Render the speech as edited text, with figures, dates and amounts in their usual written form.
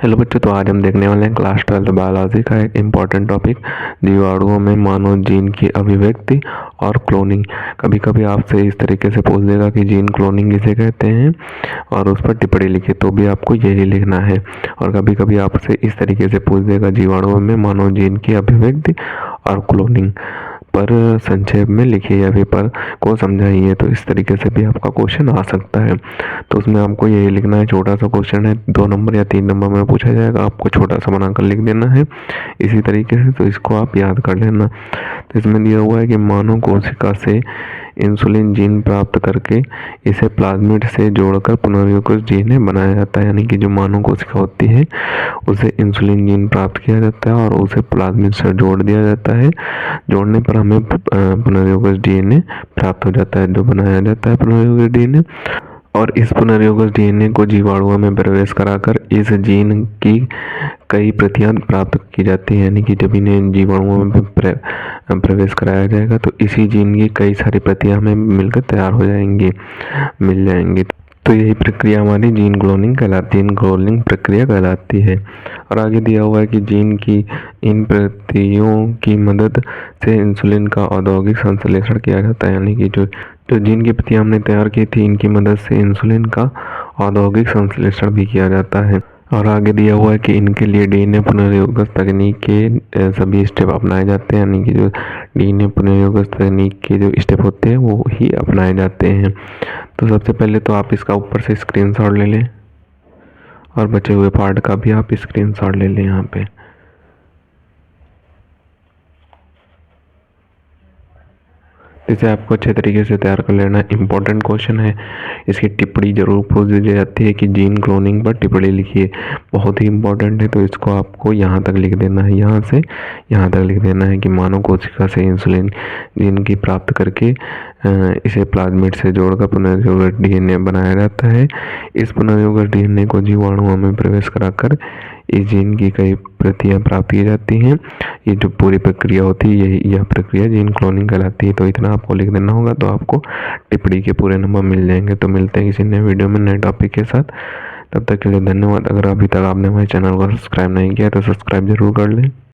Hello बच्चों, तो आज हम देखने वाले हैं क्लास 12 बायोलॉजी का एक इम्पॉर्टेंट टॉपिक, जीवाणुओं में मानव जीन की अभिव्यक्ति और क्लोनिंग। कभी कभी आपसे इस तरीके से पूछ देगा कि जीन क्लोनिंग किसे कहते हैं और उस पर टिप्पणी लिखिए, तो भी आपको यही लिखना है। और कभी कभी आपसे इस तरीके से पूछ देगा जीवाणुओं में मानव जीन की अभिव्यक्ति और क्लोनिंग पर संक्षेप में लिखिए या पेपर को समझाइए। तो इस तरीके से भी आपका क्वेश्चन आ सकता है। तो उसमें आपको यही लिखना है, छोटा सा क्वेश्चन है, 2 नंबर या 3 नंबर में पूछा जाएगा, आपको छोटा सा बनाकर लिख देना है इसी तरीके से। तो इसको आप याद कर लेना। तो इसमें दिया हुआ है कि मानव कोशिका से इंसुलिन जीन प्राप्त करके इसे प्लाज्मिड से जोड़कर पुनर्योगज डीएनए बनाया जाता है। यानी कि जो मानव कोशिका होती है उसे इंसुलिन जीन प्राप्त किया जाता है और उसे प्लाज्मिड से जोड़ दिया जाता है। जोड़ने पर हमें पुनर्योगज डीएनए प्राप्त हो जाता है, जो बनाया जाता है पुनर्योगज डीएनए। और इस पुनर्योगज डीएनए को जीवाणुओं में प्रवेश कराकर इस जीन की कई प्रतियां प्राप्त की जाती हैं। यानी कि जब इन्हें जीवाणुओं में प्रवेश कराया जाएगा तो इसी जीन की कई सारी प्रतियां हमें मिलकर तैयार हो जाएंगी, मिल जाएंगी। तो यही प्रक्रिया हमारी जीन क्लोनिंग कहलाती है, क्लोनिंग प्रक्रिया कहलाती है। और आगे दिया हुआ है कि जीन की इन प्रतियों की मदद से इंसुलिन का औद्योगिक संश्लेषण किया जाता है। यानी कि जो जीन की प्रतियां हमने तैयार की थी, इनकी मदद से इंसुलिन का औद्योगिक संश्लेषण भी किया जाता है। और आगे दिया हुआ है कि इनके लिए डीएनए पुनर्योगज तकनीक के सभी स्टेप अपनाए जाते हैं। यानी कि जो डीएनए पुनर्योगज तकनीक के जो स्टेप होते हैं वो ही अपनाए जाते हैं। तो सबसे पहले तो आप इसका ऊपर से स्क्रीनशॉट ले लें और बचे हुए पार्ट का भी आप स्क्रीनशॉट ले लें। यहाँ पे इसे आपको अच्छे तरीके से तैयार कर लेना। इम्पोर्टेंट क्वेश्चन है, इसकी टिप्पणी जरूर पूछ दी जाती है कि जीन क्लोनिंग पर टिप्पणी लिखिए, बहुत ही इम्पोर्टेंट है। तो इसको आपको यहाँ तक लिख देना है, यहाँ से यहाँ तक लिख देना है कि मानव कोशिका से इंसुलिन जीन की प्राप्त करके इसे प्लाज्मिड से जोड़कर पुनर्योगज डीएनए बनाया जाता है। इस पुनर्योगज डीएनए को जीवाणुओं में प्रवेश कराकर इस जीन की कई प्रतियां प्राप्त की जाती हैं। ये जो पूरी प्रक्रिया होती है यह प्रक्रिया जीन क्लोनिंग कहलाती है। तो इतना आपको लिख देना होगा, तो आपको टिप्पणी के पूरे नंबर मिल जाएंगे। तो मिलते हैं किसी नए वीडियो में नए टॉपिक के साथ। तब तक के लिए धन्यवाद। अगर अभी तक आपने हमारे चैनल को सब्सक्राइब नहीं किया तो सब्सक्राइब जरूर कर लें।